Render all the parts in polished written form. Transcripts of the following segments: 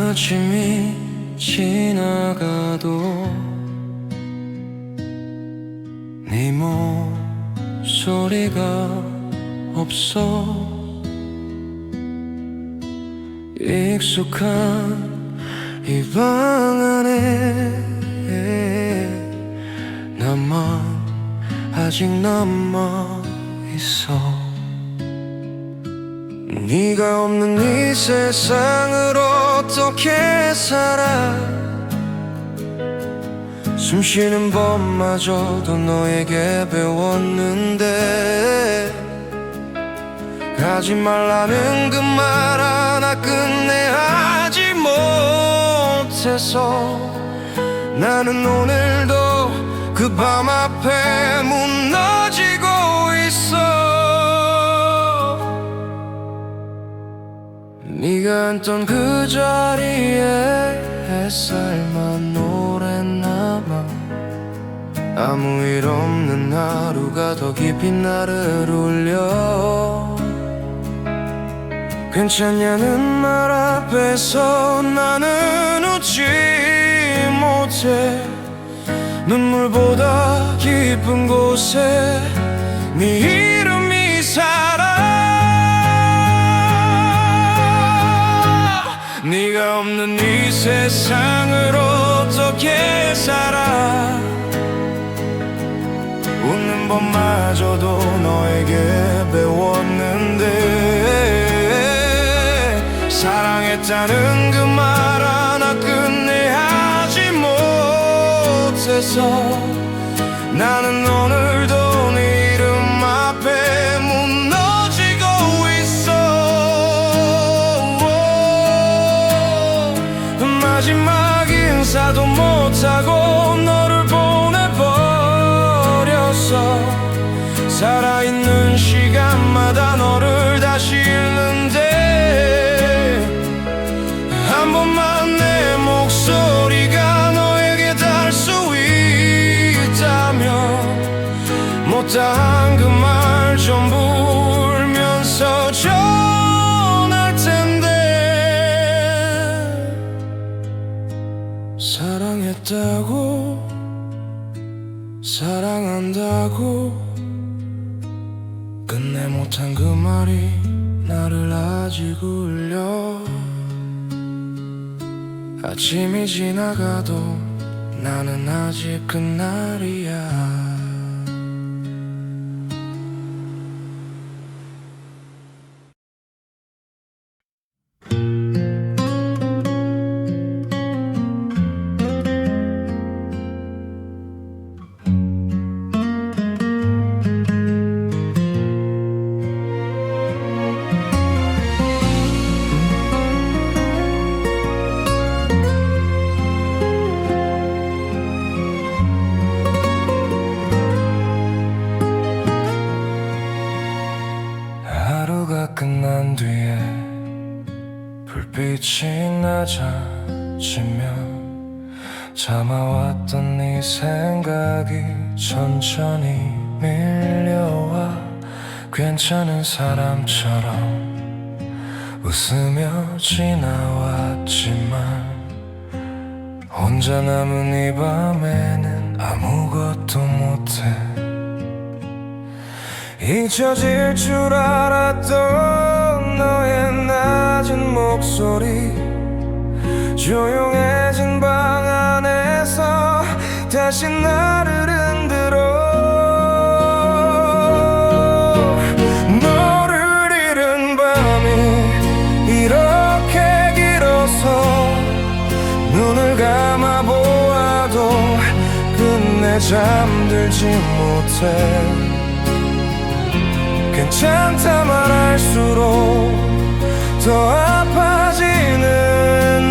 아침이 지나가도 네 목소리가 없어. 익숙한 이 방 안에 나만 아직 남아있어. 네가 없는 이 세상을 어떻게 살아. 숨쉬는 법마저도 너에게 배웠는데 가지 말라는 그 말 하나 끝내 하지 못해서 나는 오늘도 그 밤 앞에 무너지고 있어. 네가 앉던 그 자리에 햇살만 오래 남아 아무 일 없는 하루가 더 깊이 나를 울려. 괜찮냐는 말 앞에서 나는 웃지 못해. 눈물보다 깊은 곳에 네 이름이 살아. 네가 없는 이 세상을 어떻게 살아. 웃는 법마저도 너에게 배웠는데 사랑했다는 그 말 하나 끝내 하지 못해서 나는 오늘도 네 이름 앞에 무너지고 있어. 마지막 인사도 못하고 너를 보내버렸어. 살아있는 시간마다 너를 다시 읽는데 한 번만 내 목소리가 너에게 닿을 수 있다면 못다한 그 말 전부 울면서 전할 텐데. 사랑했다고 사랑한다고 끝내 못한 그 말이 나를 아직 울려. 아침이 지나가도 나는 아직 그날이야. 끝난 뒤에 불빛이 낮아지면 참아왔던 네 생각이 천천히 밀려와 괜찮은 사람처럼 웃으며 지나왔지만 혼자 남은 이 밤에는 아무것도 못해. 잊혀질 줄 알았던 너의 낮은 목소리 조용해진 방 안에서 다시 나를 흔들어. 너를 잃은 밤이 이렇게 길어서 눈을 감아보아도 끝내 잠들지 못해. 괜찮다 말할수록 더 아파지는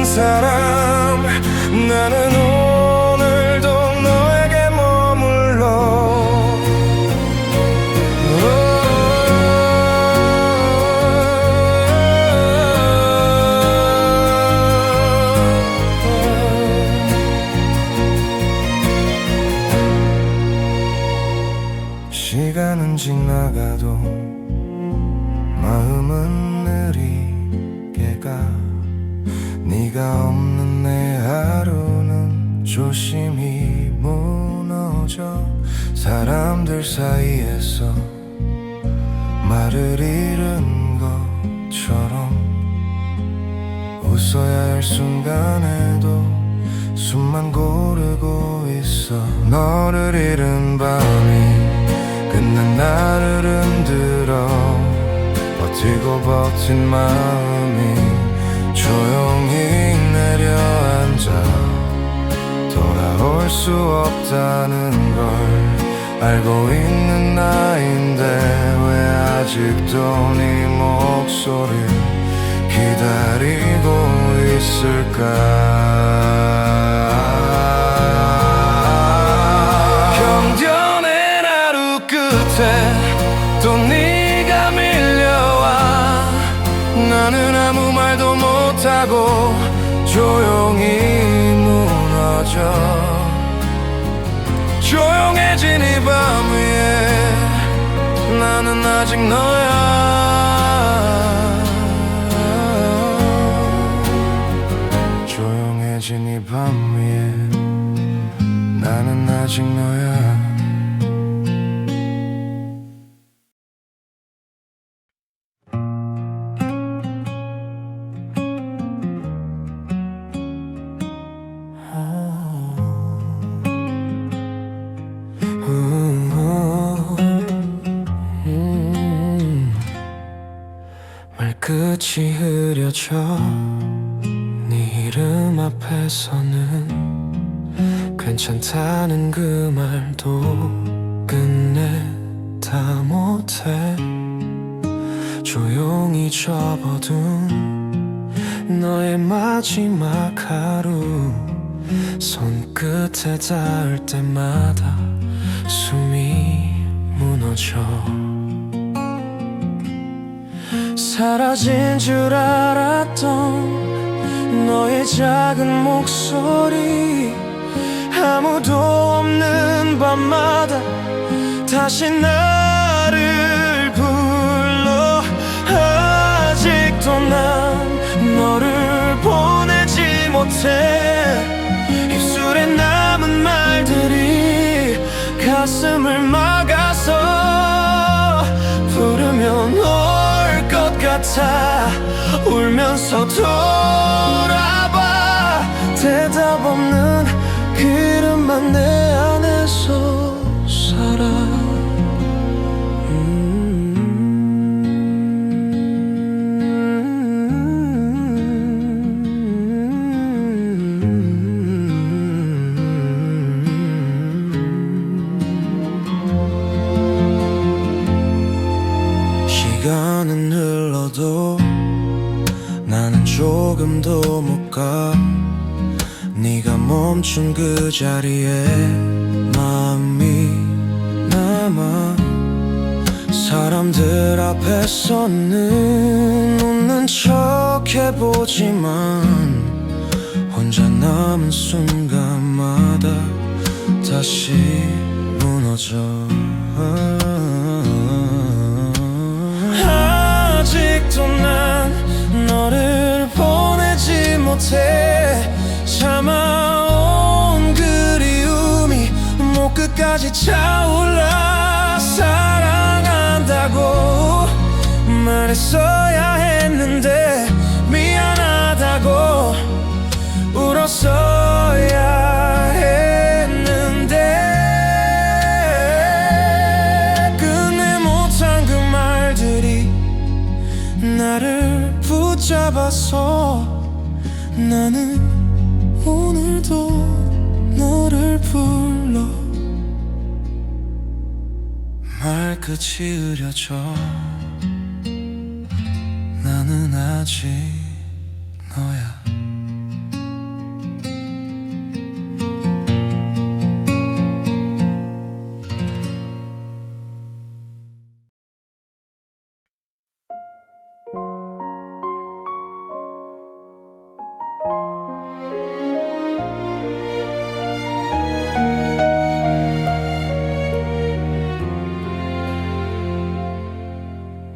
사람. 나는 오늘도 너에게 머물러. 시간은 지나가도 마음은 느리게 가. 네가 네가 없는 내 하루는 조심히 무너져. 사람들 사이에서 말을 잃은 것처럼 웃어야 할 순간에도 숨만 고르고 있어. 너를 잃은 밤이 끝난 나를 흔들어. 버티고 버틴 마음이 조용히 내려앉아. 돌아올 수 없다는 걸 알고 있는 나인데 왜 아직도 네 목소리를 기다리고 있을까. 견뎌낸 하루 끝에 또 네가 밀려와. 나는 아무 말도 못하고 조용히 무너져. 조용해진 이 밤 위에 나는 아직 너야. 조용해진 이 밤 위에 나는 아직 너야. 말끝이 흐려져. 네 이름 앞에서는 괜찮다는 그 말도 끝내 다 못해. 조용히 접어둔 너의 마지막 하루 손끝에 닿을 때마다 숨이 무너져. 사라진 줄 알았던 너의 작은 목소리 아무도 없는 밤마다 다시 나를 불러. 아직도 난 너를 보내지 못해. 입술에 남은 말들이 가슴을 막아서 부르면 올 것 같아. 울면서 돌아봐. 대답 없는 그릇만 내 안에서 살아. 시간은 흘러도 나는 조금도 못 가. 네가 멈춘 그 자리에 마음이 남아. 사람들 앞에서는 웃는 척 해보지만 혼자 남은 순간마다 다시 무너져. 아직도 난 너를 보내지 못해. 참아온 그리움이 목 끝까지 차올라. 사랑한다고 말했어야 했는데 미안하다고 울었어야 했는데 끝내 못한 그 말들이 나를 붙잡아서 나는 오늘도 너를 불러. 말끝이 흐려져. 나는 아직 너야.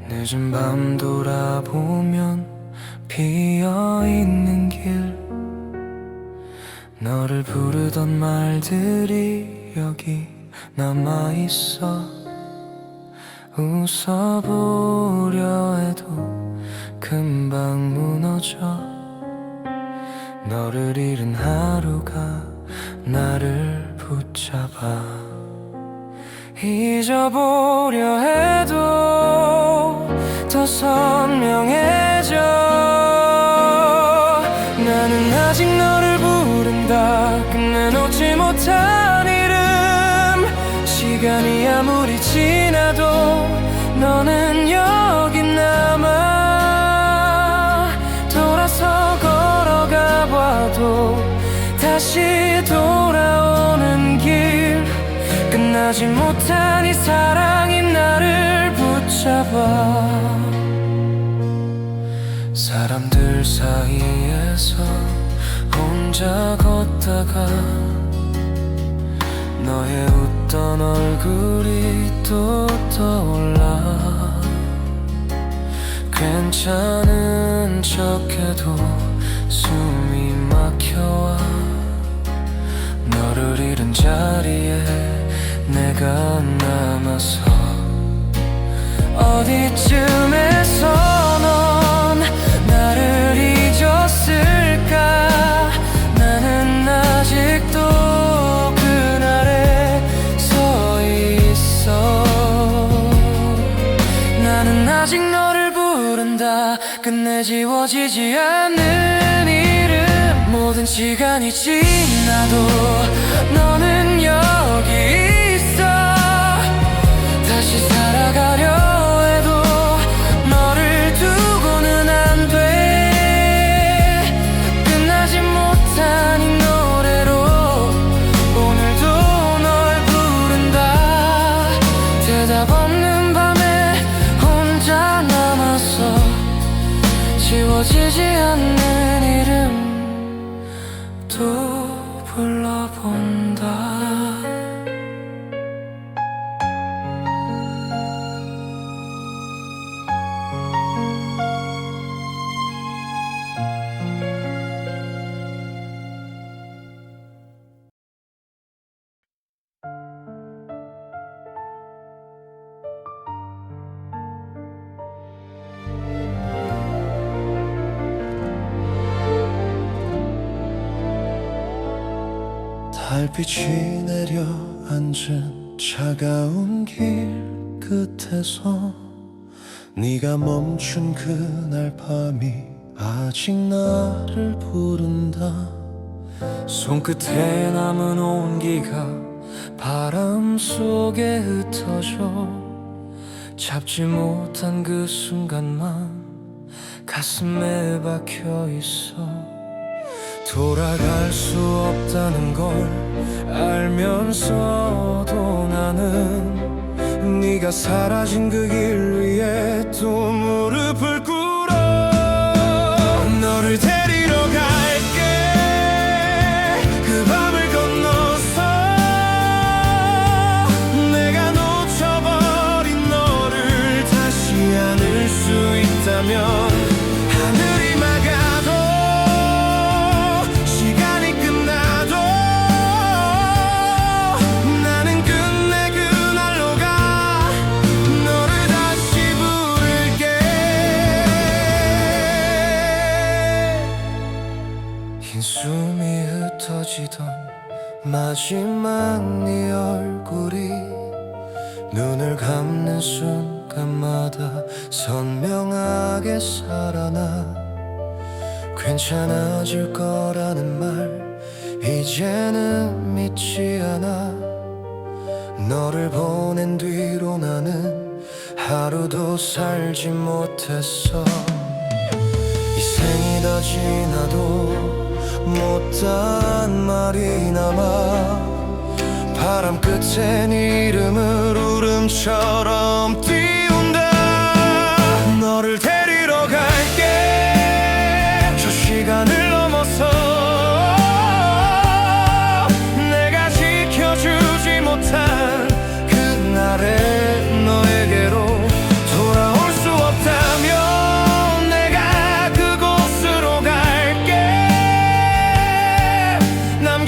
늦은 밤 돌아보면 비어있는 길 너를 부르던 말들이 여기 남아있어. 웃어보려 해도 금방 무너져. 너를 잃은 하루가 나를 붙잡아. 잊어보려 해도 더 선명해져. 나는 아직 너를 부른다. 끝내놓지 못한 이름. 시간이 아무리 지나도 너는 여기 남아. 돌아서 걸어가 봐도 다시 돌아오는 길. 끝나지 못한 이 사랑이 나를 붙잡아. 사람들 사이에서 혼자 걷다가 너의 웃던 얼굴이 또 떠올라. 괜찮은 척해도 숨이 막혀와. 너를 잃은 자리에 내가 남아서. 어디쯤에서 넌 나를 잊었을까. 나는 아직도 그날에 서 있어. 나는 아직 너를 부른다. 끝내 지워지지 않는 이름. 모든 시간이 지나도 너는 여기 있어. 다시 살아가려 해도 너를 두고는 안 돼. 끝나지 못한 이 노래로 오늘도 널 부른다. 대답 없는 밤에 혼자 남아서 지워지지 않는 이름 또 불러본다. 달빛이 내려앉은 차가운 길 끝에서 네가 멈춘 그날 밤이 아직 나를 부른다. 손끝에 남은 온기가 바람 속에 흩어져. 잡지 못한 그 순간만 가슴에 박혀 있어. 돌아갈 수 없다는 걸 알면서도 나는 네가 사라진 그 길 위에 또 무릎을 꿇어. 너를 데리러 갈게. 그 밤을 건너서 내가 놓쳐버린 너를 다시 안을 수 있다면. 하늘이 막아도 시간이 끝나도 나는 끝내 그날로 가. 너를 다시 부를게. 흰 숨이 흩어지던 마지막 네 얼굴이 눈을 감는 순간마다 선명하게 살아나. 괜찮아질 거라는 말 이제는 믿지 않아. 너를 보낸 뒤로 나는 하루도 살지 못했어. 이 생이 다 지나도 못한 말이 남아. 바람 끝에 네 이름을 울음처럼 띄운다. 너를 데리러 갈게. 저 시간을 넘어서 내가 지켜주지 못한 그날의 너에게로 돌아올 수 없다면 내가 그곳으로 갈게. 난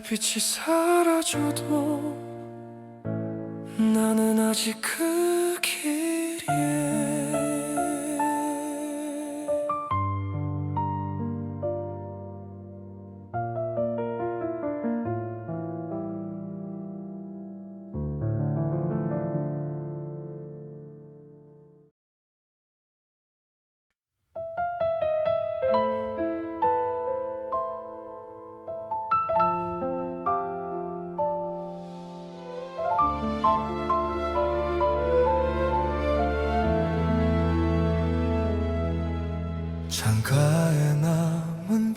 달빛이 사라져도 나는 아직 그 길에 창가에 남은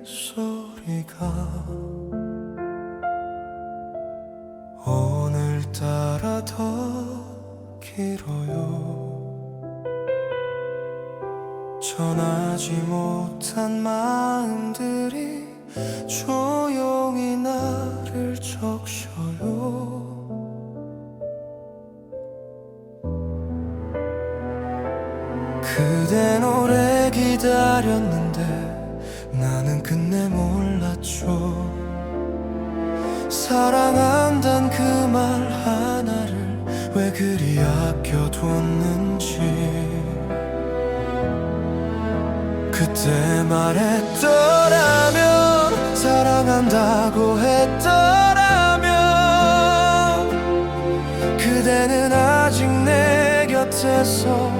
빗소리가 오늘따라 더 길어요. 전하지 못한 마음들이 조용히 나를 적셔요. 그댄 오래 기다렸는데 나는 끝내 몰랐죠. 사랑한단 그 말 하나를 왜 그리 아껴뒀는지. 그때 말했더라면, 사랑한다고 했더라면, 그대는 아직 내 곁에서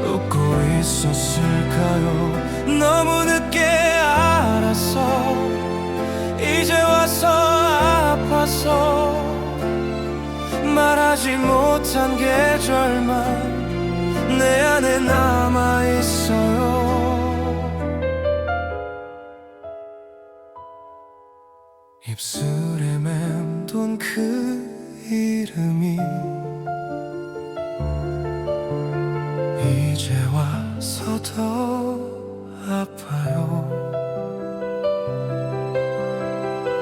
웃고 있었을까요? 너무 늦게 알았어. 이제 와서 아파서 말하지 못한 계절만 내 안에 남아있어요. 입술에 맴돈 그 이름이 이제 와서 더 아파요.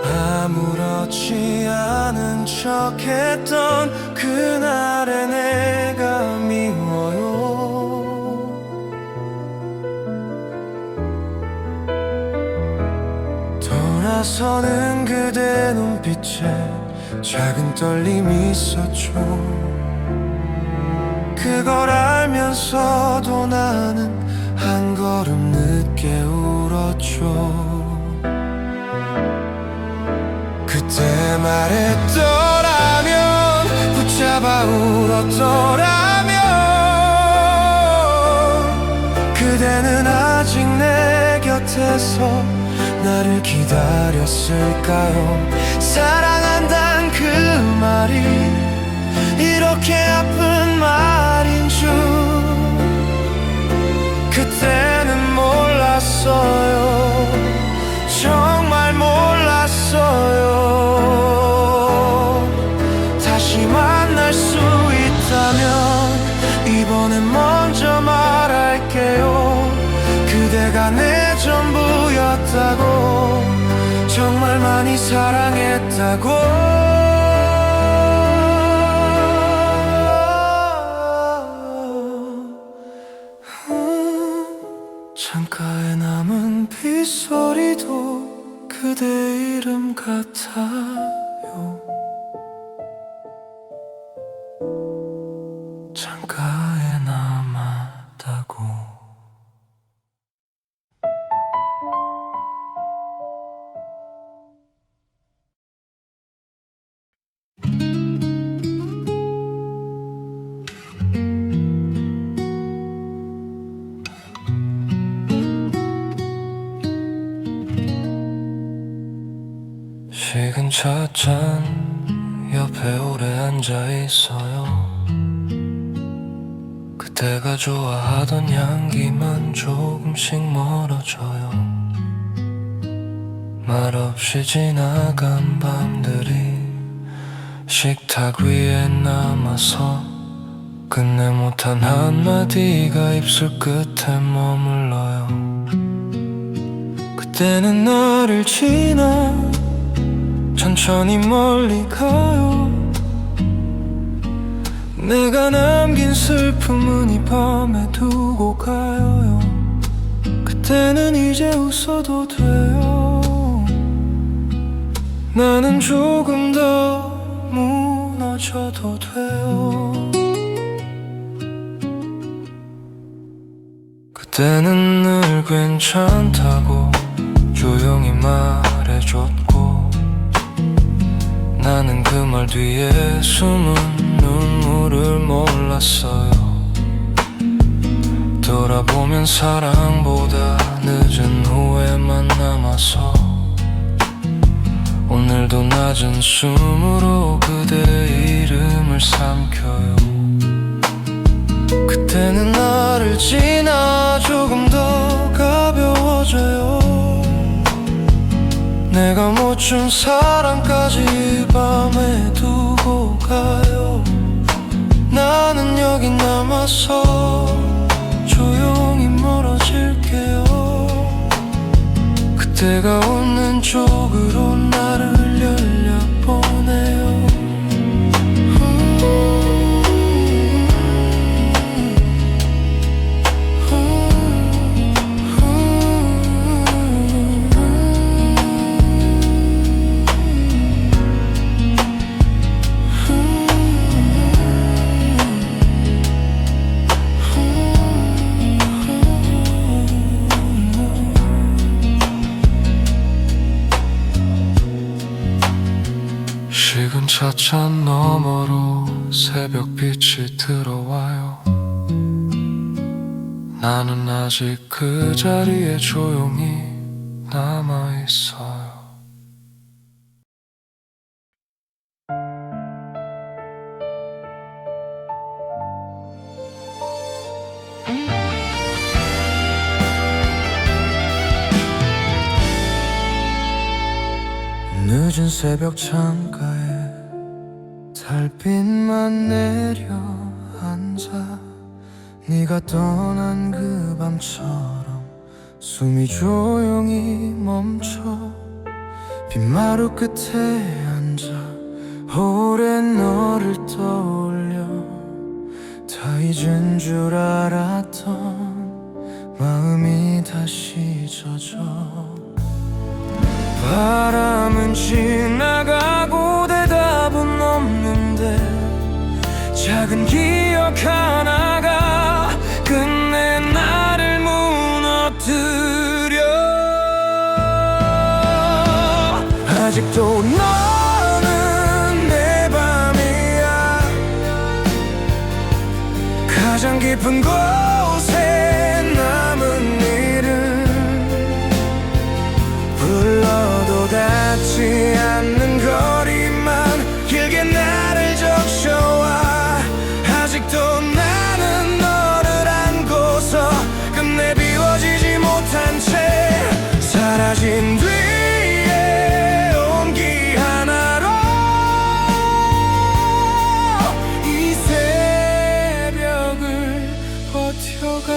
아무렇지 않은 척했던 그날의 내가 미워요. 돌아서는 그대 눈빛에 작은 떨림이 있었죠. 그걸 알면서도 나는 한 걸음 늦게 울었죠. 그때 말했더라면, 붙잡아 울었더라면, 그대는 아직 내 곁에서 나를 기다렸을까요? 사랑한단 그 말이 이렇게 아픈 말인 줄 그때는 몰랐어요. 정말 몰랐어요. 다시 만날 수 있다면 이번엔 먼저 말할게요. 그대가 내 전부였다고, 정말 많이 사랑했다고. 창가에 남은 빗소리도 그대 이름 같아요. 창가에 남았다고. 식은 찻잔 옆에 오래 앉아있어요. 그때가 좋아하던 향기만 조금씩 멀어져요. 말없이 지나간 밤들이 식탁 위에 남아서 끝내 못한 한마디가 입술 끝에 머물러요. 그때는 나를 지나 천천히 멀리 가요. 내가 남긴 슬픔은 이 밤에 두고 가요. 그때는 이제 웃어도 돼요. 나는 조금 더 무너져도 돼요. 그때는 늘 괜찮다고 조용히 말해줬고, 나는 그 말 뒤에 숨은 눈물을 몰랐어요. 돌아보면 사랑보다 늦은 후회만 남아서 오늘도 낮은 숨으로 그대의 이름을 삼켜요. 그때는 나를 지나 조금 더 가벼워져요. 내가 못 준 사랑까지 이 밤에 두고 가요. 나는 여기 남아서 조용히 멀어질게요. 그때가 웃는 쪽으로 나를 열려보내요. 식은 차찬 너머로 새벽빛이 들어와요. 나는 아직 그 자리에 조용히 남아있어요. 늦은 새벽 창가에 달빛만 내려앉아 네가 떠난 그 밤처럼 숨이 조용히 멈춰 빗마루 끝에 앉아 오랜 너를 떠올려 다 잊은 줄 알았던 마음이 다시 젖어. 바람은 지나가고 대답은 없는데 작은 기억 하나가 끝내 나를 무너뜨려. 아직도 너는 내 밤이야. 가장 깊은 곳에 남은 이름 불러도 닿지 않는 거리만 길게 나를 적셔와. 아직도 나는 너를 안고서 끝내 비워지지 못한 채 사라진 뒤에 온기 하나로 이 새벽을 버텨가.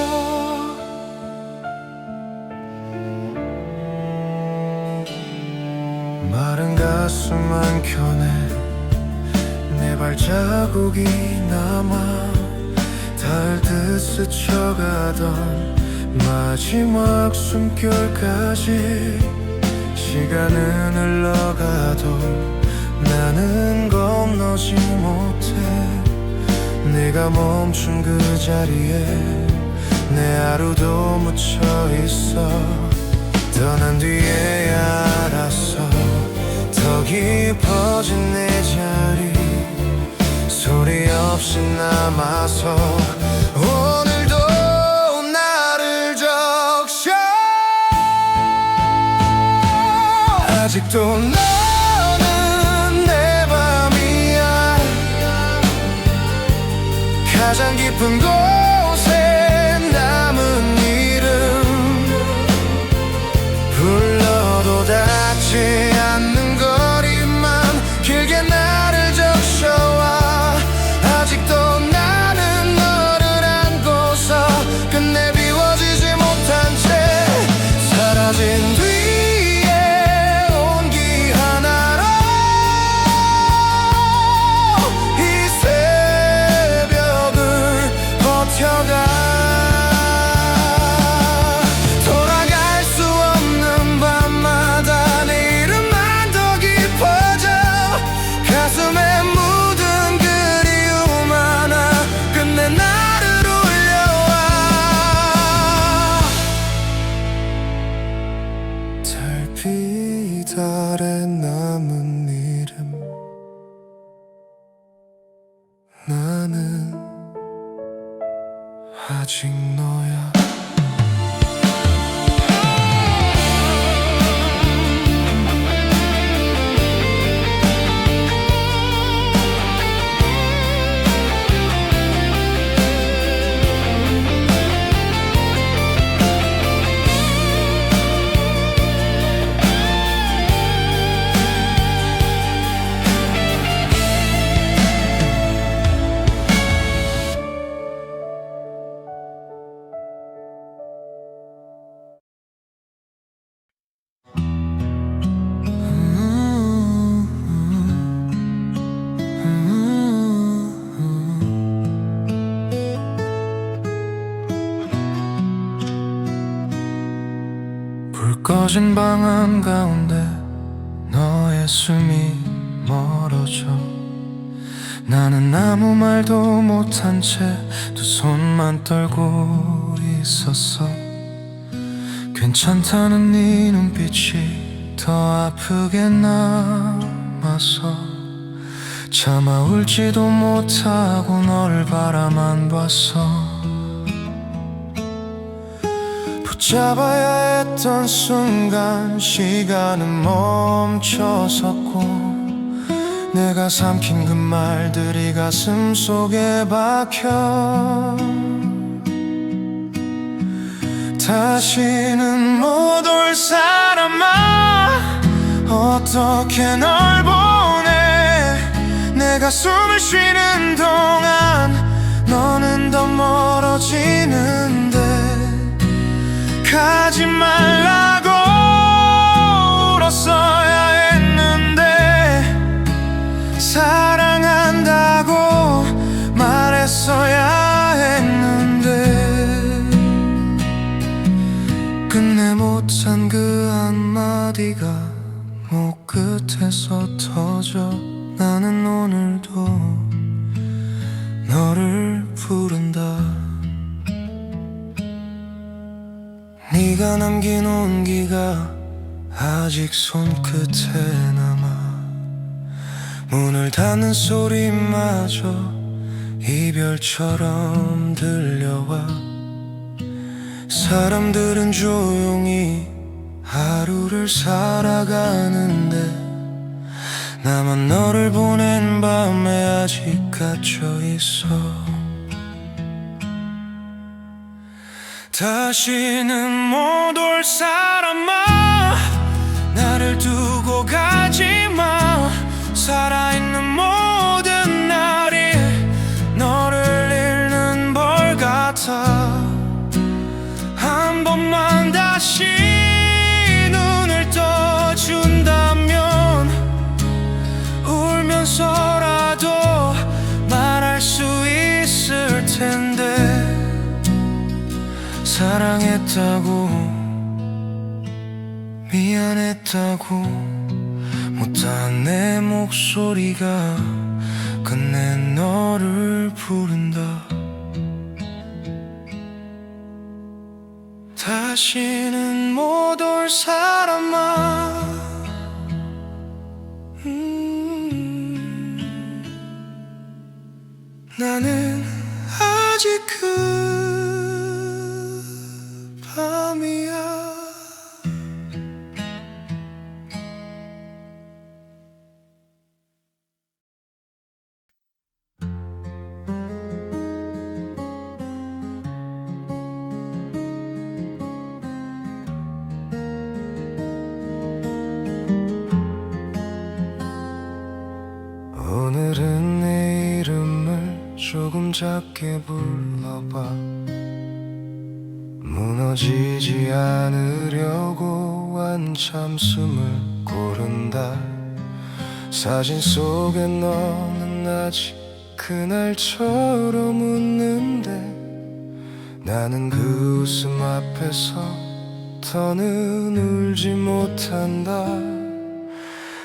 마른 가슴 한켠에 내 발자국이 남아 닿을 듯 스쳐가던 마지막 숨결까지. 시간은 흘러가도 나는 건너지 못해. 네가 멈춘 그 자리에 내 하루도 묻혀있어. 떠난 뒤에 알았어 더 깊어진 내 자리 소리 없이 남아서 오늘도 나를 적셔. 아직도 너는 내 밤이야. 가장 깊은 곳에 남은 이름 불러도 닿지 않는 거리만 길게 나를 적셔와. 아직도 나는 너를 안고서 끝내 비워지지 못한 채 사라진 뒤에 온기 하나로 이 새벽을 버텨. 아직 너야. 불 꺼진 방 한가운데 너의 숨이 멀어져. 나는 아무 말도 못한 채 두 손만 떨고 있었어. 괜찮다는 네 눈빛이 더 아프게 남아서 차마 울지도 못하고 너를 바라만 봤어. 붙잡아야 했던 순간 시간은 멈춰섰고 내가 삼킨 그 말들이 가슴 속에 박혀 다시는 못 올 사람아 어떻게 널 보내. 내가 숨을 쉬는 동안 너는 더 멀어지는데 가지 말라고 울었어야 했는데 사랑한다고 말했어야 했는데 끝내 못한 그 한마디가 목 끝에서 터져. 나는 오늘도 너를 부른다. 네가 남긴 온기가 아직 손끝에 남아. 문을 닫는 소리마저 이별처럼 들려와. 사람들은 조용히 하루를 살아가는데 나만 너를 보낸 밤에 아직 갇혀 있어. 다시는 못 올 사람아 나를 두고 가지마. 살아있는 모든 날이 너를 잃는 벌 같아. 한 번만 다시 눈을 떠준다면 울면서라도 말할 수 있을 텐데 사랑했다고 미안했다고 못한 내 목소리가 끝내 너를 부른다. 다시는 못 올 사람아 나는 아직 그 밤이야. 오늘은 내 이름을 조금 작게 불러봐. 무너지지 않으려고 한참 숨을 고른다. 사진 속에 너는 아직 그날처럼 웃는데 나는 그 웃음 앞에서 더는 울지 못한다.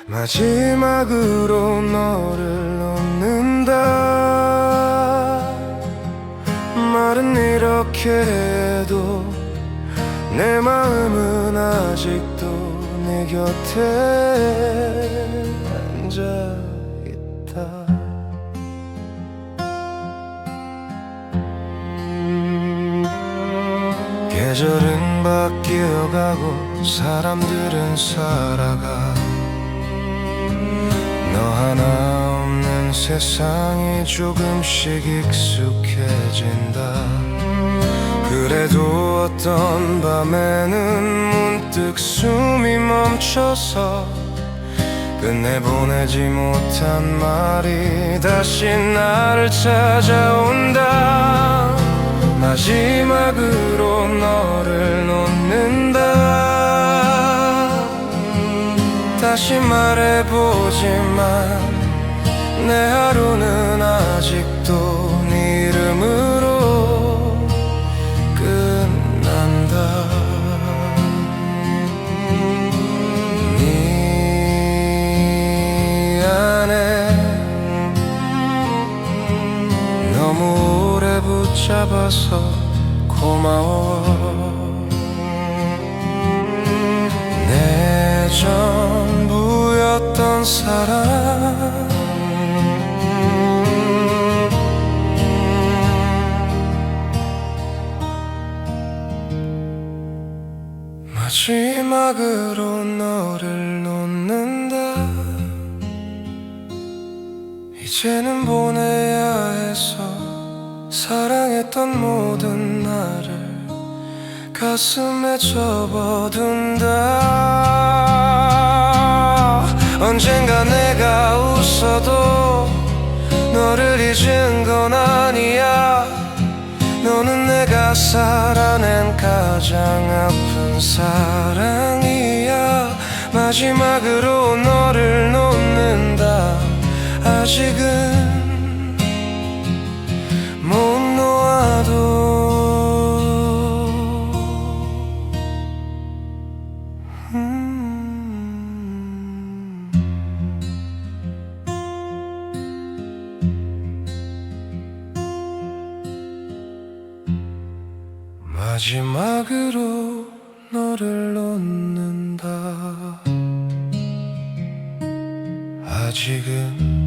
마지막으로 너를 놓는다. 말은 이렇게 해도 내 마음은 아직도 내 곁에 앉아있다. 계절은 바뀌어가고 사람들은 살아가 너 하나 없는 세상이 조금씩 익숙해진다. 그래도 어떤 밤에는 문득 숨이 멈춰서 끝내 보내지 못한 말이 다시 나를 찾아온다. 마지막으로 너를 놓는다. 다시 말해보지만 내 하루는 아직도 네 이름으로 끝난다. 네 안에 너무 오래 붙잡아서 고마워. 내 전부였던 사랑 마지막으로 너를 놓는다. 이제는 보내야 해서 사랑했던 모든 나를 가슴에 접어둔다. 언젠가 내가 웃어도 너를 잊은 건 아니야. 너는 내가 살아낸 가장 아픈 사랑이야. 마지막으로 너를 놓는다. 아직은 못 놓아도 마지막으로 너를 놓는다. 아직은